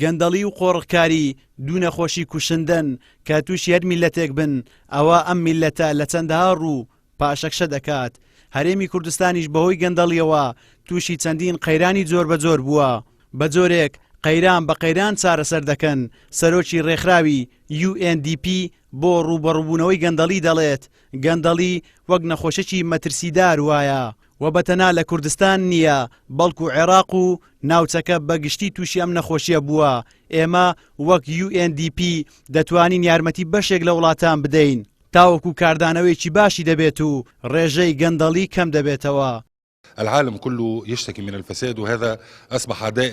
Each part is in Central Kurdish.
گەندەڵی و قۆڕکاری دوو نەخۆشی کوشندن کە تووشی هەر میلەتێک بن ئەوە ئەم میلەتە لە چەندەها ڕوو پاشەکشە دەکات. هەرێمی کوردستانیش بەهۆی گەندەڵیەوە تووشی چەندین قەیرانی جۆر بە جۆر بووە. بە جۆرێک قەیران بە قەیران چارەسەر دەکەن. سەرۆکی ڕێکخراوی UNDP بۆ ڕوبەڕووبوونەوەی گەندەڵی دەڵێت گەندەڵی وەک نەخۆشێکی مەترسیدار وایە و بەتەنها لە کوردستان نییە بەڵکو عێراق و ناوچەکە بەگشتی تووشی ئەم نەخۆشیە بووە. ئێمە وەک UNDP دەتوانین یارمەتی بەشێک لە وڵاتان بدەین تاوەکو کاردانەوەیکی باشی دەبێت و ڕێژەی گەندەڵی کەم دەبێتەوە. العالم كله يشتكي من الفساد وهذا أصبح داء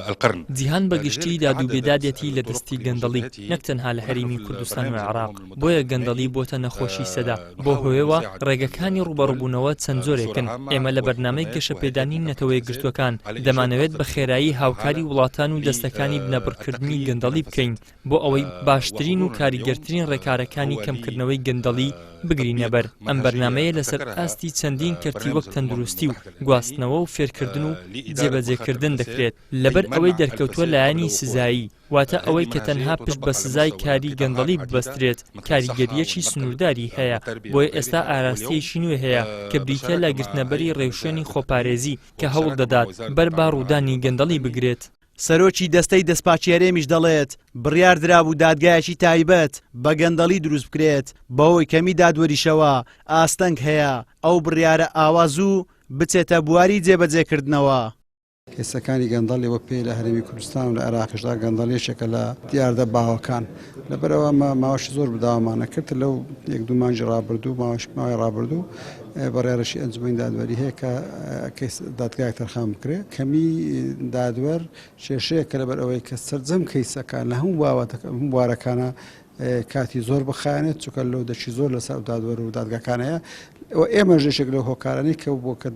القرن. جیهان بەگشتی دادوبێدادێتی لە دەستی گەندەڵی نەک تەنها لە هەرێمی کوردستان و عێراق. بۆیە گەندەڵی بۆتە نەخۆشی سەدا. بۆ هۆیەوە ڕێگەکانی ڕوبەڕووبوونەوە چەند جۆرێکن. ئێمە لە بەرنامەی گەشەپێدانی نەتەوەی گرتوەکان دەمانەوێت بە خێرایی هاوکاری وڵاتان و دەستەکانی بنەبڕکردنی گەندەڵی بکەین بۆ ئەوەی باشترین و کاریگەرترین ڕێکارەکانی کەمکردنەوەی گەندەڵی بگرینە بەر. ئەم بەرنامەیە لەسەر ئاستی چەندین کەرتی وەک تەندروستی و گواستنەوە و فێرکردن و جێبەجێکردن دەکرێت لەبەر ئەوەی دەرکەوتووە لایەنی سزایی واتە ئەوەی کە تەنها پشت بە سزای کاری گەندەڵی ببەسترێت کاریگەریەکی سنوورداری هەیە. بۆیە ئێستا ئاراستەیەکی نوێ هەیە کە بریتە لە گرتنەبەری ڕێوشێنی خۆپارێزی کە هەوڵ دەدات بەر باڕوودانی گەندەڵی بگرێت. سەرۆکی دەستەی دەستپاچێرێمیش دەڵێت بڕیار درابوو دادگایەکی تایبەت بە گەندەڵی دروست بکرێت بەهۆی کەمی دادوەریشەوە ئاستەنگ هەیە ئەو بڕیارە ئاوازوو بچێتە بواری جێبەجێکردنەوە. کێسەکانی گەندەڵیەوە پێ لە هەرێمی کوردستان و لە عێراقیشدا گەندەڵیەشێکە لە دیاردە باوەکان لەبەرەوە ماوەشی زۆر بەداوامانە کرد لەو یەک دوو مانگی ڕابردوو ماوەی ڕابردوو بەڕێڕەشی ئەنجومەنی دادوەری هەیە کە دادگایەک تەرخان بکرێت. کەمی دادوەر کێشەیەکە لەبەر ئەوەی کە سەرجەم کەیسەکان لە هەموو بوارەکانە کاتی زۆر بخایەنێت چونکە لەو دەچی زۆر لەسەر دادوەر و دادگاکانەیە. ئێمە ژێشێک لەو هۆکارانەی کە بۆ کە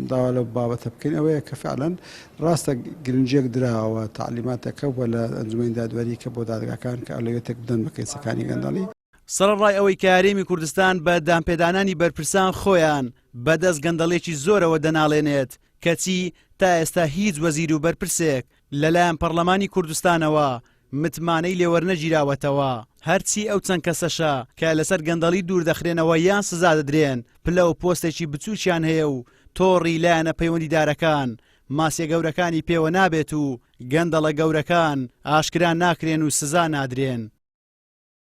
داوا لە بابەتە بکەین ئەوەیە کە فعلەن ڕاستە گرنجێک دراوە تعلیماتەکە بۆ لە ئەنجومەنی دادوەری کە بۆ دادگاکان کە ئەولەوێتێک بدەن بە کەیسەکانی گەندەڵی. سەرەڕای ئەوەی کە هەرێمی کوردستان بە دامپێدانانی بەرپرسان خۆیان بەدەست گەندەڵێکی زۆرەوە دەناڵێنێت کەچی تا ئێستا هیچ وەزیر و بەرپرسێک لەلایەن پەرلەمانی کوردستانەوە متمانەی لێوەرنەگیراوەتەوە. هەرچی ئەو چەند کەسەشە کە لەسەر گەندەڵی دوور دەخرێنەوە یان سزا دەدرێن پلە و پۆستێکی بچووکیان هەیە و تۆڕی لایەنە پەیوەندیدارەکان ماسیە گەورەکانی پێوە نابێت و گەندەڵە گەورەکان ئاشکران ناکرێن و سزا نادرێن.